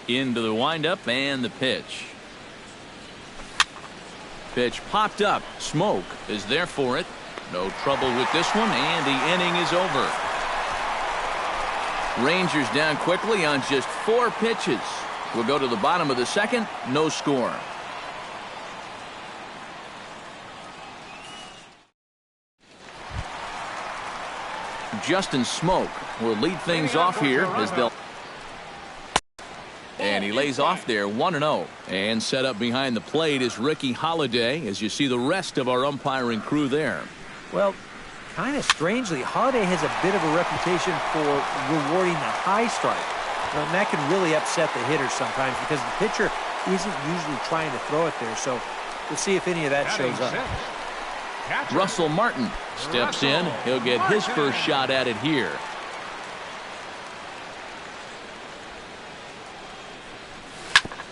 Into the windup and the pitch. Pitch popped up. Smoke is there for it. No trouble with this one, and the inning is over. Rangers down quickly on just 4 pitches. We'll go to the bottom of the second. No score. Justin Smoke will lead things off here as they'll. And he lays off there 1-0. And set up behind the plate is Ricky Holiday as you see the rest of our umpiring crew there. Well, kind of strangely, Holiday has a bit of a reputation for rewarding the high strike. And that can really upset the hitter sometimes because the pitcher isn't usually trying to throw it there. So we'll see if any of that shows up. Russell Martin steps in. He'll get his first shot at it here.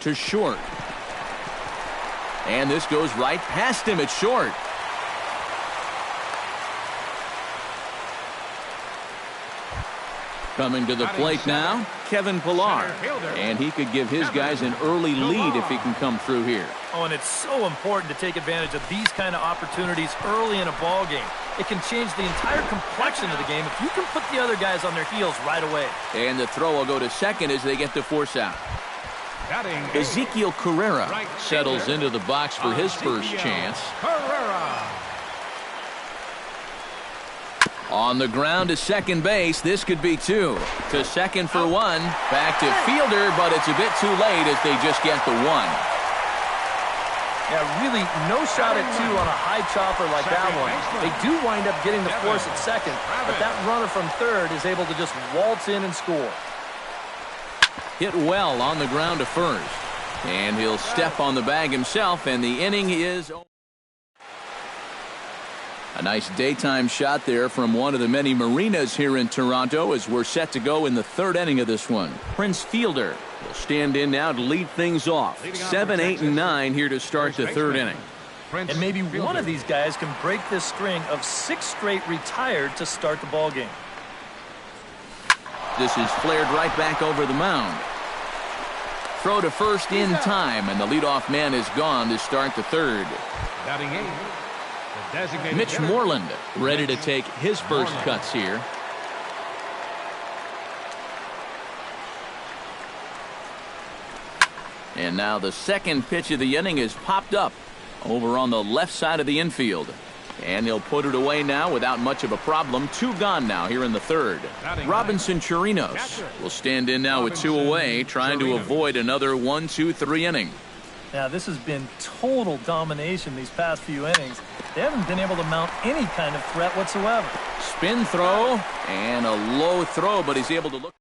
To short. And this goes right past him at short. Coming to the plate now, Kevin Pillar. And he could give his guys an early lead if he can come through here. Oh, and it's so important to take advantage of these kind of opportunities early in a ball game. It can change the entire complexion of the game if you can put the other guys on their heels right away. And the throw will go to second as they get the force out. Ezekiel Carrera settles into the box for his first chance. On the ground to second base. This could be 2. To second for 1. Back to fielder, but it's a bit too late as they just get the 1. Yeah, really no shot at 2 on a high chopper like that one. They do wind up getting the force at second, but that runner from third is able to just waltz in and score. Hit well on the ground to first. And he'll step on the bag himself, and the inning is over. A nice daytime shot there from one of the many marinas here in Toronto as we're set to go in the 3rd inning of this one. Prince Fielder will stand in now to lead things off. 7, 8, and 9 here to start the 3rd inning. And maybe one of these guys can break this string of 6 straight retired to start the ball game. This is flared right back over the mound. Throw to first in time, and the leadoff man is gone to start the 3rd. Batting 8. Mitch Moreland ready to take his first cuts here. And now the second pitch of the inning is popped up over on the left side of the infield. And he'll put it away now without much of a problem. 2 gone now here in the 3rd. Robinson Chirinos will stand in now with 2 away, trying to avoid another 1, 2, 3 inning. Now, this has been total domination these past few innings. They haven't been able to mount any kind of threat whatsoever. Spin throw and a low throw, but he's able to look.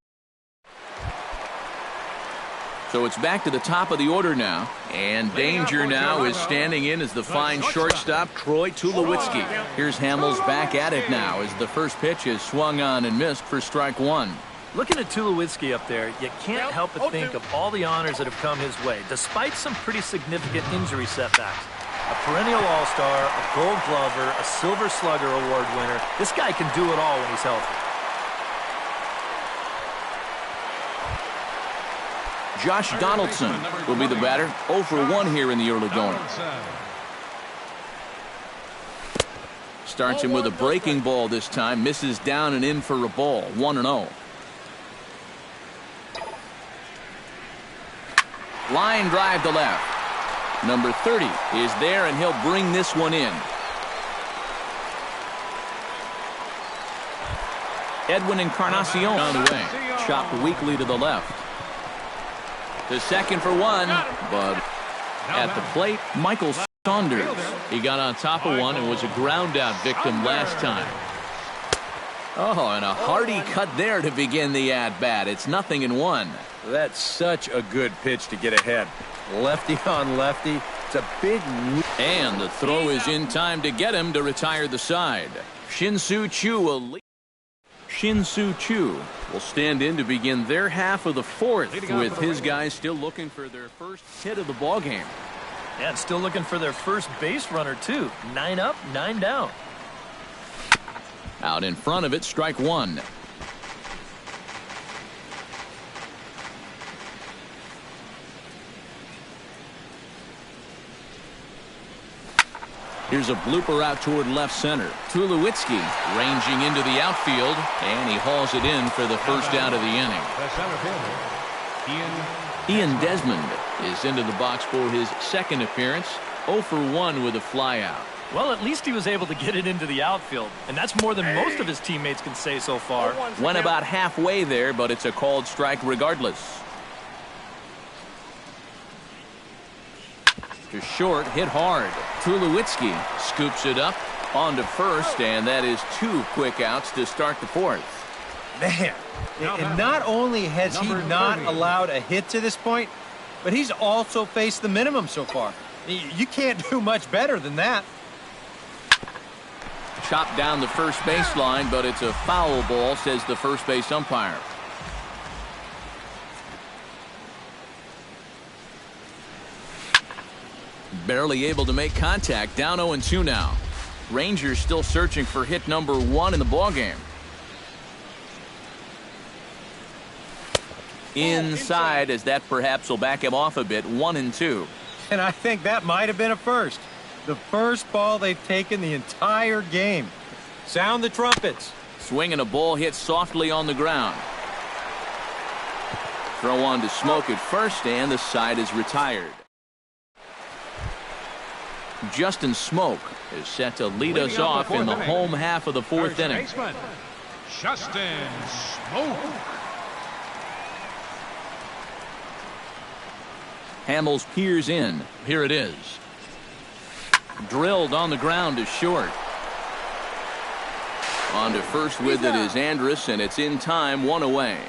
So it's back to the top of the order now. And danger now is standing in as the fine shortstop, Troy Tulowitzki. Here's Hamels back at it now as the first pitch is swung on and missed for strike 1. Looking at Tulowitzki up there, you can't help but think of all the honors that have come his way, despite some pretty significant injury setbacks. A perennial all-star, a gold glover, a silver slugger award winner. This guy can do it all when he's healthy. Josh Donaldson will be the batter. 0 for 1 here in the early going. Starts him with a breaking ball this time. Misses down and in for a ball. 1-0. Line drive to left. Number 30 is there, and he'll bring this one in. Edwin Encarnacion on the way. Chopped weakly to the left. To second for 1, but at the plate, Michael Saunders. He got on top of one and was a ground out victim last time. Oh, and a hearty cut there to begin the at-bat. It's 0-1. That's such a good pitch to get ahead. Lefty on lefty. It's a big. And the throw is in time to get him to retire the side. Shin-Soo Choo will lead. Shin-Soo Choo will stand in to begin their half of the 4th, with his guys still looking for their first hit of the ball game. And still looking for their first base runner, too. 9 up, 9 down. Out in front of it, strike 1. Here's a blooper out toward left center. Tulowitzki ranging into the outfield, and he hauls it in for the first out of the inning. Ian Desmond is into the box for his second appearance. 0 for 1 with a flyout. Well, at least he was able to get it into the outfield, and that's more than most of his teammates can say so far. Went about halfway there, but it's a called strike regardless. To short, hit hard. Tulowitzki scoops it up onto first, and that is 2 quick outs to start the fourth. Man, and not only has he not allowed a hit to this point, but he's also faced the minimum so far. You can't do much better than that. Chopped down the first baseline, but it's a foul ball, says the first base umpire. Barely able to make contact. Down 0-2 now. Rangers still searching for hit number 1 in the ballgame. Inside, as that perhaps will back him off a bit. 1-2. And I think that might have been a first. The first ball they've taken the entire game. Sound the trumpets. Swinging a ball hit softly on the ground. Throw on to Smoke at first, and the side is retired. Justin Smoke is set to lead us off in the home half of the fourth inning. Justin Smoke. Hamels peers in. Here it is. Drilled on the ground to short. On to first with it is Andrus, and it's in time, 1 away.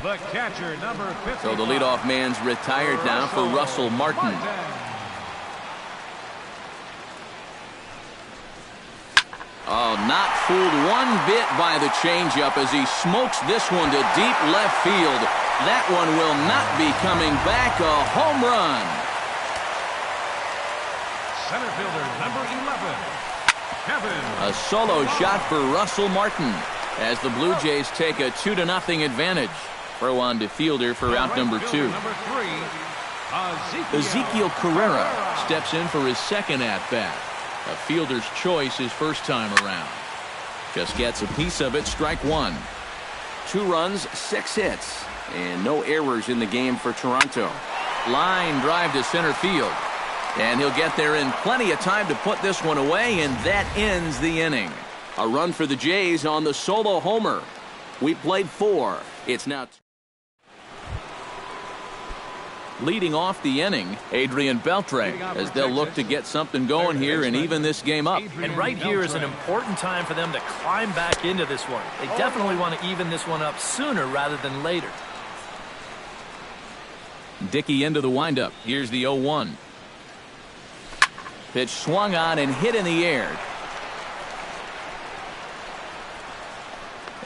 The catcher, number 55. So the leadoff man's retired now for Russell Martin. Oh, not fooled one bit by the changeup as he smokes this one to deep left field. That one will not be coming back. A home run. Center fielder, number 11, Kevin. A solo shot for Russell Martin as the Blue Jays take a 2-0 advantage. Throw on to fielder for out number 2. Number 3, Ezekiel Carrera steps in for his second at-bat. A fielder's choice his first time around. Just gets a piece of it, strike 1. 2 runs, 6 hits, and no errors in the game for Toronto. Line drive to center field. And he'll get there in plenty of time to put this one away, and that ends the inning. A run for the Jays on the solo homer. We played 4. It's now... Leading off the inning, Adrian Beltre, as they'll look to get something going here and even this game up. And right here is an important time for them to climb back into this one. They definitely want to even this one up sooner rather than later. Dickey into the windup. Here's the 0-1. Pitch swung on and hit in the air.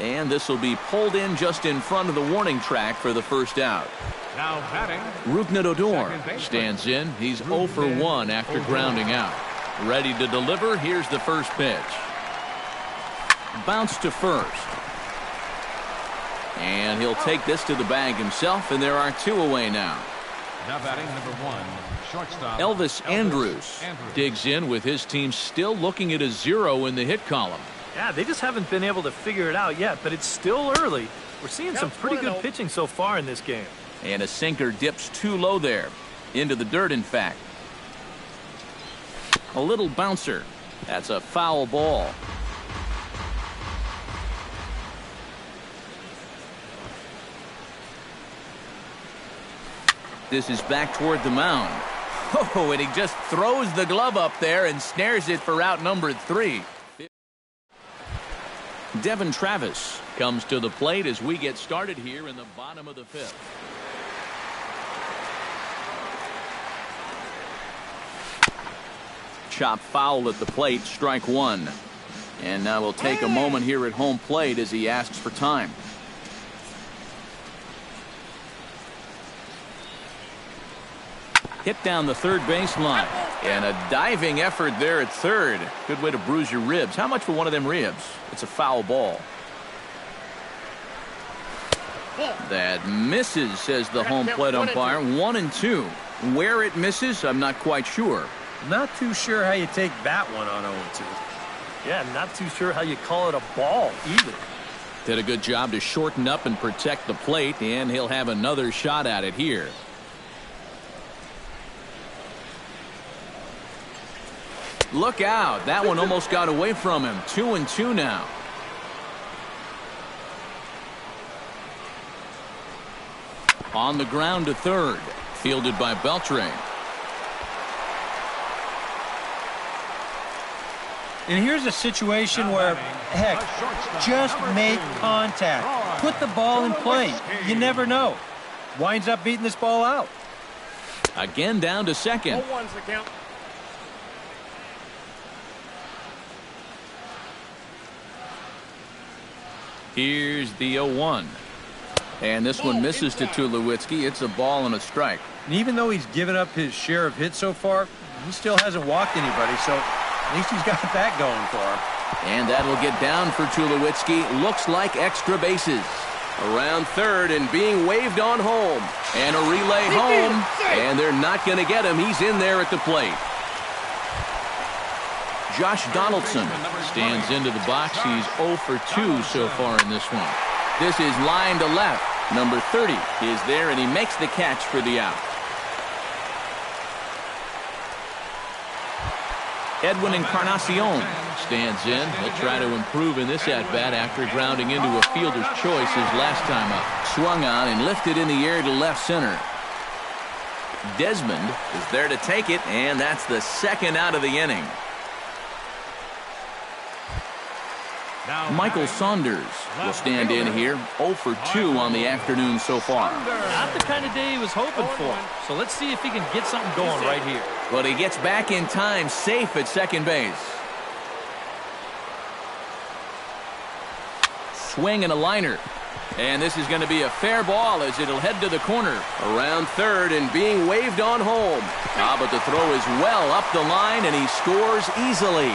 And this will be pulled in just in front of the warning track for the first out. Now batting, Rougned Odor stands in. He's 0 for 1 after grounding out. Ready to deliver. Here's the first pitch. Bounce to first. And he'll take this to the bag himself, and there are 2 away now. Now batting, number 1, shortstop Elvis Andrus digs in with his team still looking at a 0 in the hit column. Yeah, they just haven't been able to figure it out yet, but it's still early. We're seeing some pretty good pitching so far in this game. And a sinker dips too low there. Into the dirt, in fact. A little bouncer. That's a foul ball. This is back toward the mound. Oh, and he just throws the glove up there and snares it for out number 3. Devin Travis comes to the plate as we get started here in the bottom of the 5th. Chop foul at the plate, strike 1. And now we'll take a moment here at home plate as he asks for time. Hit down the third baseline. And a diving effort there at third. Good way to bruise your ribs. How much for one of them ribs? It's a foul ball. That misses, says the home plate umpire. 1-2. Where it misses, I'm not quite sure. Not too sure how you take that one on 0-2. Yeah, not too sure how you call it a ball either. Did a good job to shorten up and protect the plate, and he'll have another shot at it here. Look out. That one almost got away from him. 2-2 now. On the ground to third. Fielded by Beltre. And here's a situation where, heck, just make contact. Put the ball in play. You never know. Winds up beating this ball out. Again down to second. 0-1's the count. Here's the 0-1. And this one misses to Tulowitzki. It's a ball and a strike. And even though he's given up his share of hits so far, he still hasn't walked anybody, so at least he's got that going for him. And that'll get down for Tulowitzki. Looks like extra bases. Around third and being waved on home. And a relay home. And they're not going to get him. He's in there at the plate. Josh Donaldson stands into the box. He's 0 for 2 so far in this one. This is line to left. Number 30 is there, and he makes the catch for the out. Edwin Encarnacion stands in. He'll try to improve in this at-bat after grounding into a fielder's choice his last time up. Swung on and lifted in the air to left center. Desmond is there to take it, and that's the second out of the inning. Michael Saunders will stand in here, 0 for 2 on the afternoon so far. Not the kind of day he was hoping for. So let's see if he can get something going right here. But he gets back in time, safe at second base. Swing and a liner. And this is going to be a fair ball as it'll head to the corner. Around third and being waved on home. But the throw is well up the line, and he scores easily.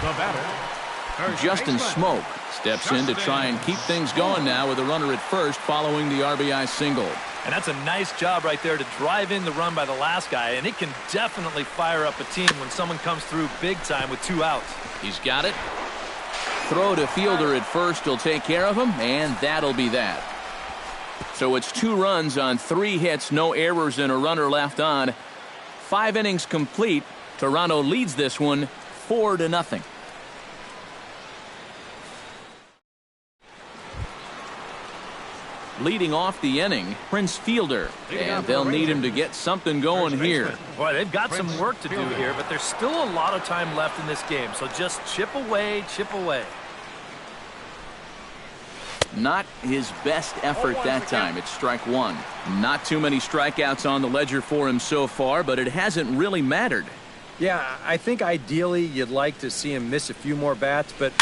The batter, Justin Smoke steps in to try and keep things going now with a runner at first following the RBI single. And that's a nice job right there to drive in the run by the last guy, and it can definitely fire up a team when someone comes through big time with 2 outs. He's got it. Throw to fielder at first will take care of him, and that'll be that. So it's 2 runs on 3 hits, no errors, and a runner left on. 5 innings complete. Toronto leads this one 4-0. Leading off the inning, Prince Fielder, and they'll need him to get something going here. Boy, they've got some work to do here, but there's still a lot of time left in this game, so just chip away, chip away. Not his best effort that time. It's strike 1. Not too many strikeouts on the ledger for him so far, but it hasn't really mattered. Yeah, I think ideally you'd like to see him miss a few more bats, but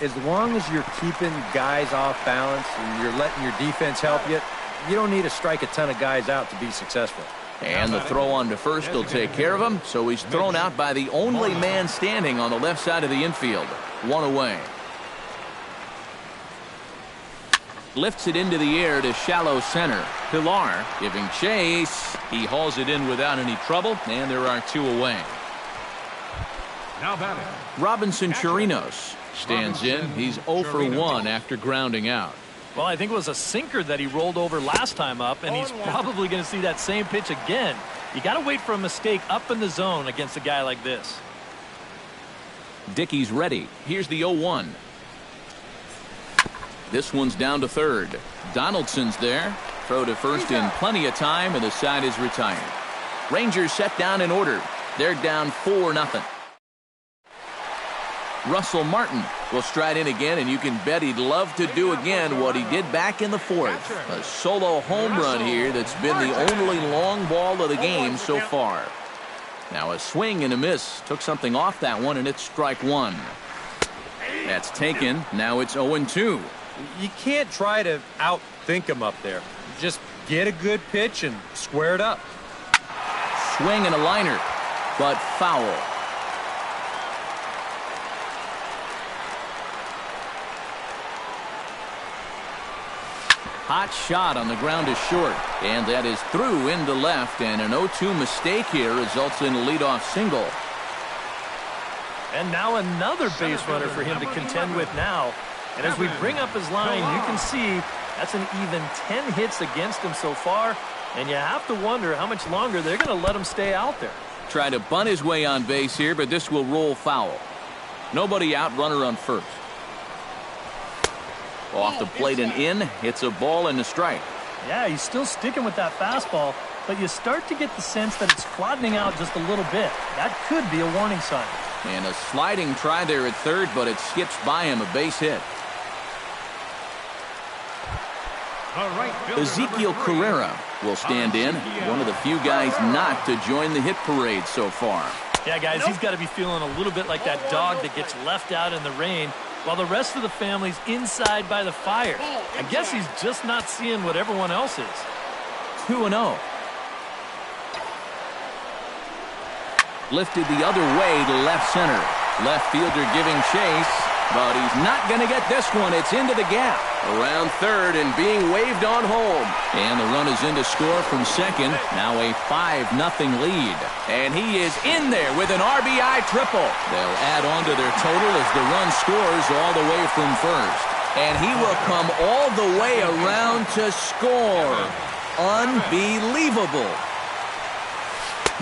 as long as you're keeping guys off balance and you're letting your defense help you, you don't need to strike a ton of guys out to be successful. And the throw on to first will take care of him, so he's thrown out by the only man standing on the left side of the infield. 1 away. Lifts it into the air to shallow center. Pilar giving chase. He hauls it in without any trouble, and there are 2 away. now batting. Robinson Chirinos stands in. He's 0 for 1 after grounding out. Well, I think it was a sinker that he rolled over last time up, and he's probably going to see that same pitch again. You got to wait for a mistake up in the zone against a guy like this. Dickey's ready. Here's the 0-1. This one's down to third. Donaldson's there. Throw to first in plenty of time, and the side is retired. Rangers set down in order. They're down 4-0. Russell Martin will stride in again, and you can bet he'd love to do again what he did back in the fourth. A solo home run here that's been the only long ball of the game so far. Now a swing and a miss. Took something off that one, and it's strike 1. That's taken. Now it's 0-2. You can't try to outthink him up there. Just get a good pitch and square it up. Swing and a liner, but foul. hot shot on the ground is short. And that is through into left. And an 0-2 mistake here results in a leadoff single. And now another base runner for him to contend with now. And as we bring up his line, you can see that's an even 10 hits against him so far. And you have to wonder how much longer they're going to let him stay out there. Try to bunt his way on base here, but this will roll foul. Nobody out, runner on first. Off the plate and in. It's a ball and a strike. Yeah, he's still sticking with that fastball, but you start to get the sense that it's flattening out just a little bit. That could be a warning sign. And a sliding try there at third, but it skips by him, a base hit. Ezekiel Carrera will stand in, one of the few guys not to join the hit parade so far. Yeah, guys, he's got to be feeling a little bit like that dog that gets left out in the rain while the rest of the family's inside by the fire. I guess he's just not seeing what everyone else is. 2-0. Lifted the other way to left center. Left fielder giving chase, but he's not going to get this one. It's into the gap. Around third and being waved on home. And the run is in to score from second. Now a 5-0 lead. And he is in there with an RBI triple. They'll add on to their total as the run scores all the way from first. And he will come all the way around to score. Unbelievable.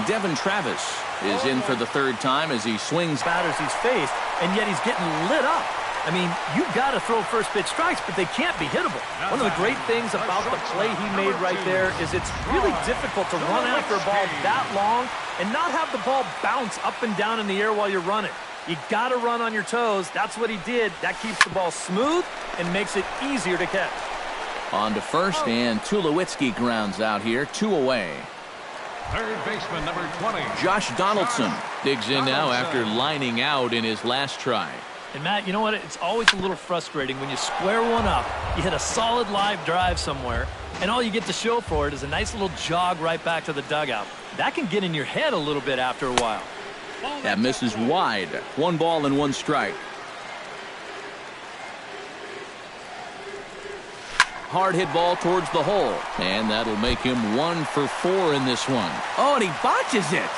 Devin Travis is in for the third time as he swings batters he's faced, and yet he's getting lit up. I mean, you've got to throw first pitch strikes, but they can't be hittable. One of the great things about the play he made right there is it's really difficult to run after a ball that long and not have the ball bounce up and down in the air while you're running. You got to run on your toes. That's what he did. That keeps the ball smooth and makes it easier to catch. On to first, and Tulowitzki grounds out here, 2 away. Third baseman, number 20. Josh Donaldson digs in now after lining out in his last try. And, Matt, you know what? It's always a little frustrating when you square one up, you hit a solid live drive somewhere, and all you get to show for it is a nice little jog right back to the dugout. That can get in your head a little bit after a while. That misses wide. 1 ball and 1 strike. Hard hit ball towards the hole. And that'll make him 1 for 4 in this one. Oh, and he botches it.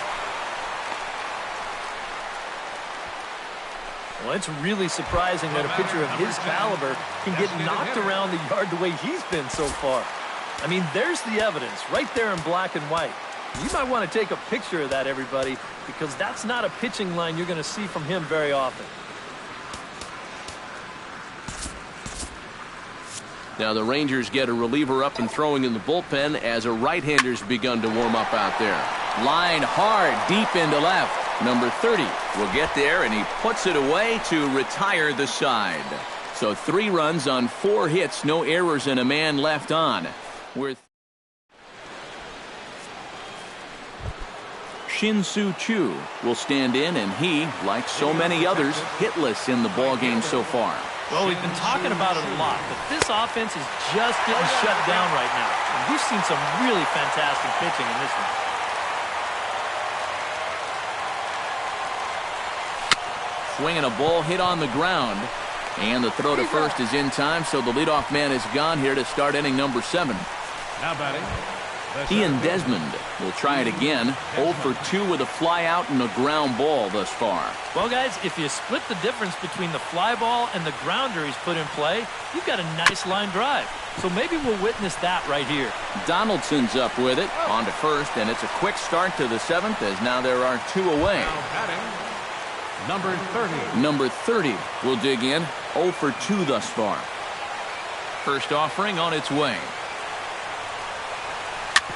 Well, it's really surprising that a pitcher of his caliber can get knocked around the yard the way he's been so far. I mean, there's the evidence right there in black and white. You might want to take a picture of that, everybody, because that's not a pitching line you're going to see from him very often. Now the Rangers get a reliever up and throwing in the bullpen as a right-hander's begun to warm up out there. Line hard deep into left. Number 30 will get there, and he puts it away to retire the side. So 3 runs on 4 hits, no errors, and a man left on. Shin-Soo Choo will stand in, and he, like so many others, hitless in the ballgame so far. Well, we've been talking about it a lot, but this offense is just getting shut down right now. And we've seen some really fantastic pitching in this one. Swinging a ball hit on the ground. And the throw to first is in time, so the leadoff man is gone here to start inning number 7. Now batting, Ian Desmond will try it again. 0 for 2 with a fly out and a ground ball thus far. Well, guys, if you split the difference between the fly ball and the grounder he's put in play, you've got a nice line drive. So maybe we'll witness that right here. Donaldson's up with it. On to first, and it's a quick start to the 7th as now there are 2 away. now batting, number 30. Number 30 will dig in. 0 for 2 thus far. First offering on its way.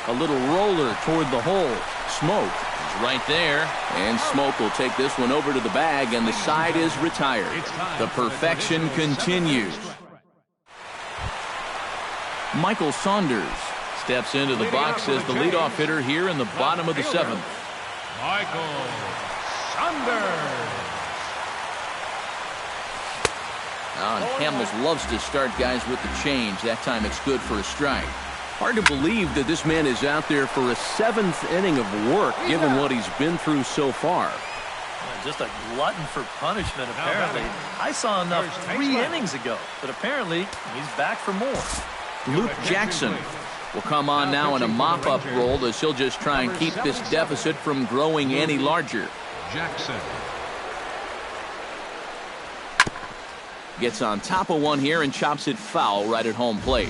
A little roller toward the hole. Smoke is right there. And Smoke will take this one over to the bag, and the side is retired. The perfection continues. Michael Saunders steps into the box as the leadoff hitter here in the bottom of the 7th. Michael Saunders. And Hamels loves to start guys with the change. That time it's good for a strike. Hard to believe that this man is out there for a 7th inning of work, given what he's been through so far. Just a glutton for punishment, apparently. I saw enough 3 innings ago, but apparently he's back for more. Luke Jackson will come on now in a mop-up role as he'll just try and keep this deficit from growing any larger. Jackson. Gets on top of one here and chops it foul right at home plate.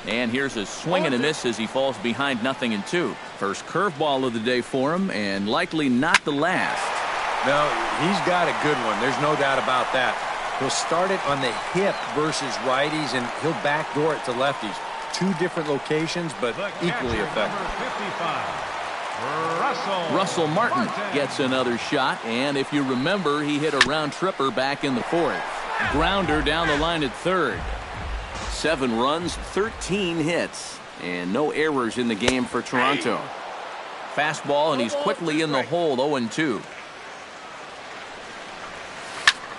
And here's a swing and a miss as he falls behind 0-2. First curveball of the day for him, and likely not the last. No, he's got a good one. There's no doubt about that. He'll start it on the hip versus righties, and he'll backdoor it to lefties. Two different locations, but equally effective. Russell Martin gets another shot, and if you remember, he hit a round tripper back in the fourth. Grounder down the line at third. 7 runs, 13 hits, and no errors in the game for Toronto. Fastball, and he's quickly in the hole, 0-2.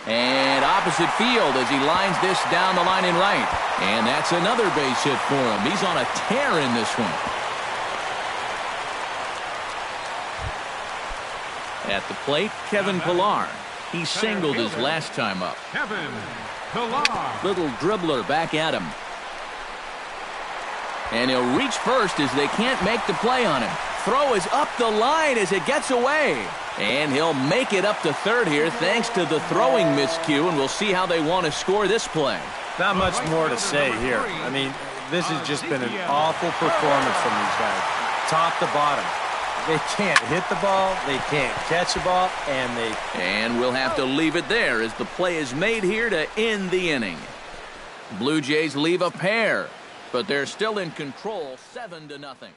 And opposite field as he lines this down the line in right. And that's another base hit for him. He's on a tear in this one. At the plate, Kevin Pillar. He singled his last time up. Kevin Pillar. Little dribbler back at him. And he'll reach first as they can't make the play on him. Throw is up the line as it gets away. And he'll make it up to third here thanks to the throwing miscue, and we'll see how they want to score this play. Not much more to say here. I mean, this has just been an awful performance from these guys. Top to bottom. They can't hit the ball, they can't catch the ball, And we'll have to leave it there as the play is made here to end the inning. Blue Jays leave a pair, but they're still in control, 7-0.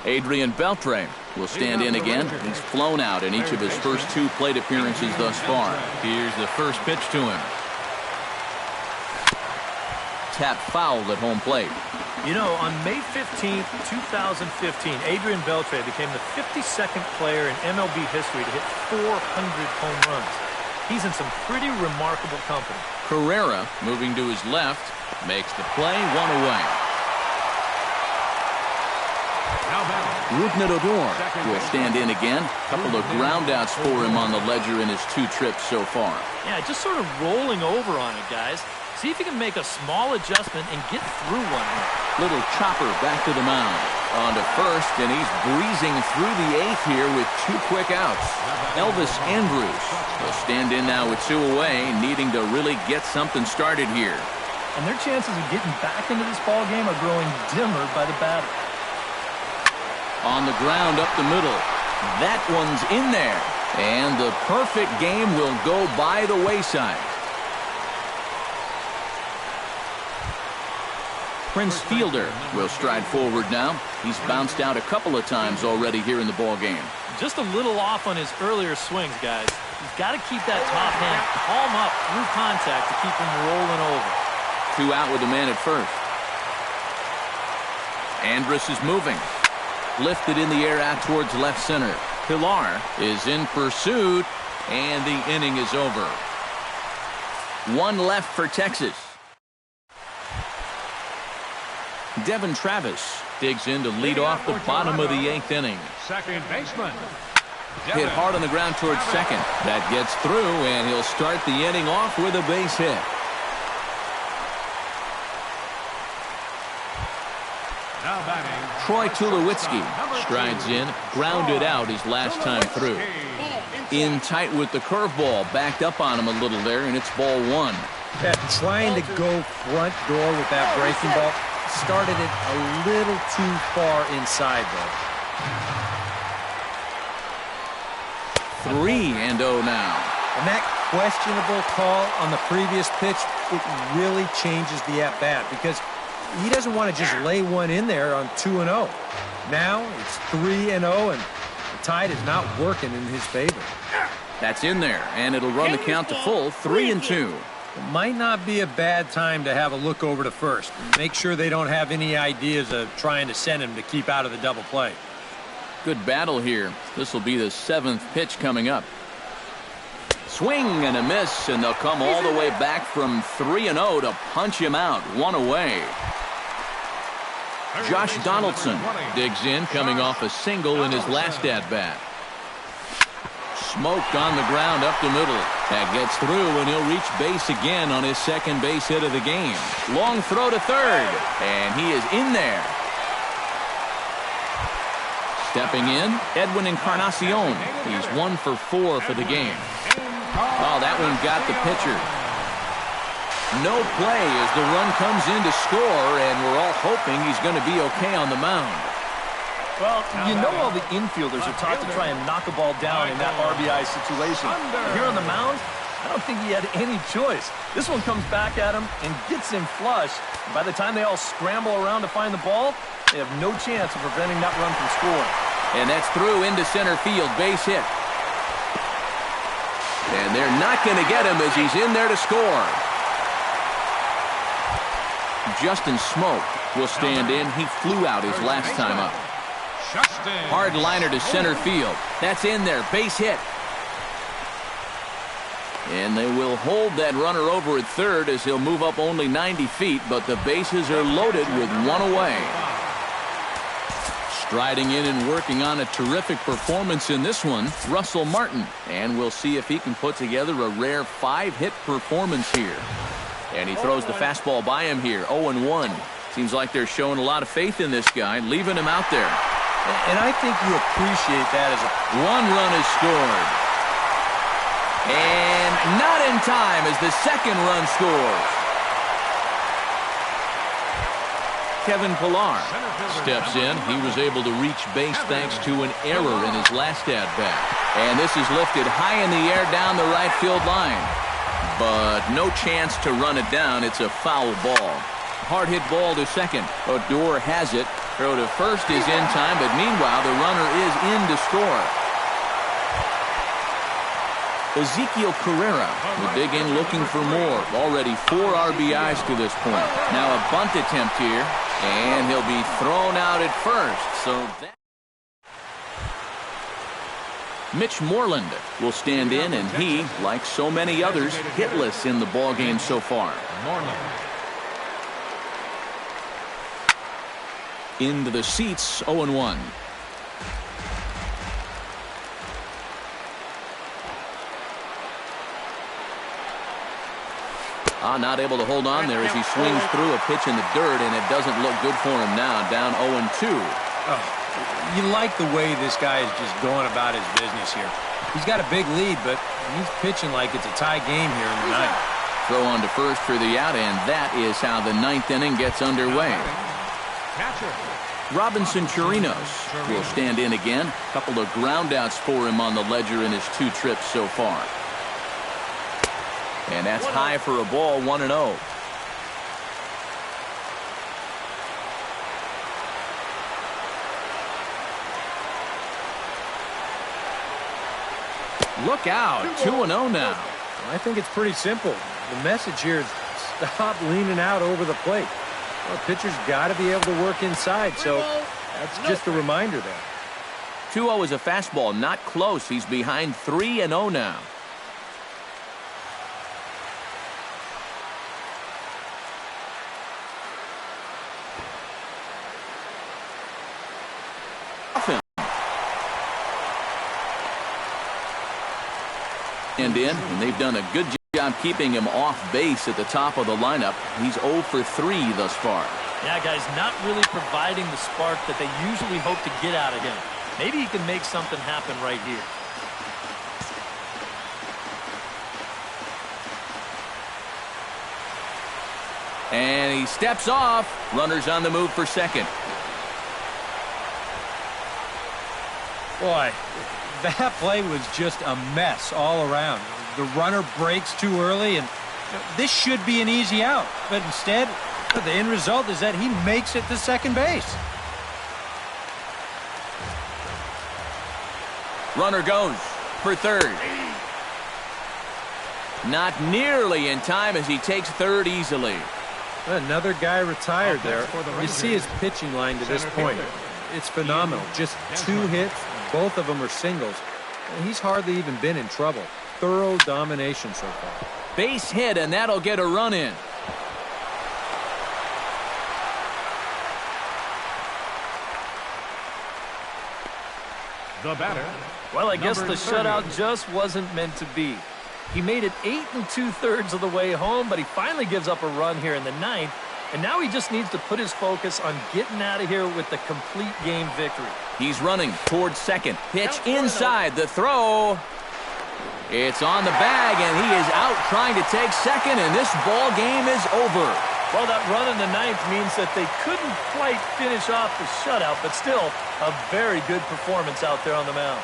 Adrian Beltre will stand in again. He's flown out in each of his first 2 plate appearances thus far. Here's the first pitch to him. Tap foul at home plate. You know, on May 15th, 2015, Adrian Beltre became the 52nd player in MLB history to hit 400 home runs. He's in some pretty remarkable company. Carrera, moving to his left, makes the play, 1 away. Rougned Odor will stand in again. Couple of groundouts for him on the ledger in his 2 trips so far. Yeah, just sort of rolling over on it, guys. See if you can make a small adjustment and get through one here. Little chopper back to the mound. On to first, and he's breezing through the 8th here with 2 quick outs. Elvis Andrus will stand in now with 2 away, needing to really get something started here. And their chances of getting back into this ball game are growing dimmer by the batter. On the ground up the middle. That one's in there. And the perfect game will go by the wayside. Prince Fielder will stride forward now. He's bounced out a couple of times already here in the ball game. Just a little off on his earlier swings, guys. He's got to keep that top hand palm up through contact to keep him rolling over. 2 out with a man at first. Andrus is moving. Lifted in the air out towards left center. Pillar is in pursuit, and the inning is over. 1 left for Texas. Devin Travis digs in to lead off the bottom of the 8th inning. Second baseman. Hit hard on the ground towards second. That gets through, and he'll start the inning off with a base hit. Now batting. Troy Tulowitzki strides in, grounded out his last time through. In tight with the curveball, backed up on him a little there, and it's ball 1. Yeah, trying to go front door with that breaking ball. Started it a little too far inside, though. 3-0 now. And that questionable call on the previous pitch, it really changes the at-bat because he doesn't want to just lay one in there on 2-0. Now it's 3-0, and the tide is not working in his favor. That's in there, and it'll run the count to full, 3-2. Might not be a bad time to have a look over to first. Make sure they don't have any ideas of trying to send him to keep out of the double play. Good battle here. This will be the 7th pitch coming up. Swing and a miss, and they'll come all the way back from 3-0 to punch him out. 1 away. Josh Donaldson digs in, coming off a single in his last at-bat. Smoked on the ground up the middle. That gets through, and he'll reach base again on his second base hit of the game. Long throw to third, and he is in there. Stepping in, Edwin Encarnacion. He's 1 for 4 for the game. Oh, that one got the pitcher. No play as the run comes in to score, and we're all hoping he's going to be okay on the mound. Well, you know all the infielders are taught to try and knock a ball down in that RBI situation. Here on the mound, I don't think he had any choice. This one comes back at him and gets him flush. And by the time they all scramble around to find the ball, they have no chance of preventing that run from scoring. And that's through into center field, base hit. And they're not going to get him as he's in there to score. Justin Smoke will stand in. He flew out his last time up. Hard liner to center field. That's in there. Base hit. And they will hold that runner over at third as he'll move up only 90 feet, but the bases are loaded with 1 away. Striding in and working on a terrific performance in this one, Russell Martin. And we'll see if he can put together a rare 5-hit performance here. And he throws the fastball by him here. 0-1. Seems like they're showing a lot of faith in this guy, leaving him out there. And I think you appreciate that as 1 run is scored. And not in time as the second run scores. Kevin Pillar steps in. He was able to reach base thanks to an error in his last at-bat. And this is lifted high in the air down the right field line. But no chance to run it down. It's a foul ball. Hard hit ball to second. Odor has it. Throw to first is in time, but meanwhile the runner is in to score. Ezekiel Carrera will dig in looking for more. Already 4 RBIs to this point. Now a bunt attempt here, and he'll be thrown out at first. So that Mitch Moreland will stand in, and he, like so many others, hitless in the ballgame so far. Into the seats, 0-1. Not able to hold on there as he swings through a pitch in the dirt, and it doesn't look good for him now. Down 0-2. Oh, you like the way this guy is just going about his business here. He's got a big lead, but he's pitching like it's a tie game here in the ninth. Throw on to first for the out, and that is how the 9th inning gets underway. Robinson Chirinos will stand in again. A couple of groundouts for him on the ledger in his 2 trips so far. And that's high for a ball, 1-0. Look out, 2-0 now. I think it's pretty simple. The message here is stop leaning out over the plate. Well, the pitcher's got to be able to work inside, so that's just a reminder there. 2-0 is a fastball, not close. He's behind 3-0 now. And they've done a good job keeping him off base at the top of the lineup. He's 0 for 3 thus far. Yeah, guys, not really providing the spark that they usually hope to get out of him. Maybe he can make something happen right here. And he steps off. Runners on the move for second. Boy, that play was just a mess all around. The runner breaks too early, and this should be an easy out. But instead, the end result is that he makes it to second base. Runner goes for third. Not nearly in time as he takes third easily. Another guy retired there. You see his pitching line to this point. It's phenomenal. Just 2 hits, both of them are singles. And he's hardly even been in trouble. Thorough domination so far. Base hit, and that'll get a run in. The batter. Well, I guess the Number 30. shutout just wasn't meant to be. He made it 8 2/3 of the way home, but he finally gives up a run here in the 9th, and now he just needs to put his focus on getting out of here with the complete game victory. He's running towards second. Pitch inside. The throw. It's on the bag, and he is out trying to take second, and this ball game is over. Well, that run in the 9th means that they couldn't quite finish off the shutout, but still a very good performance out there on the mound.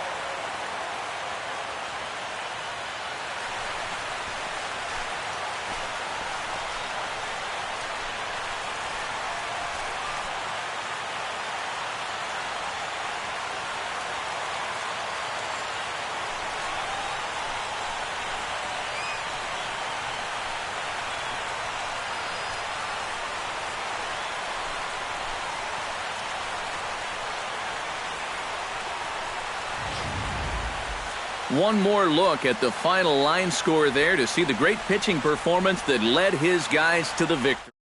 One more look at the final line score there to see the great pitching performance that led his guys to the victory.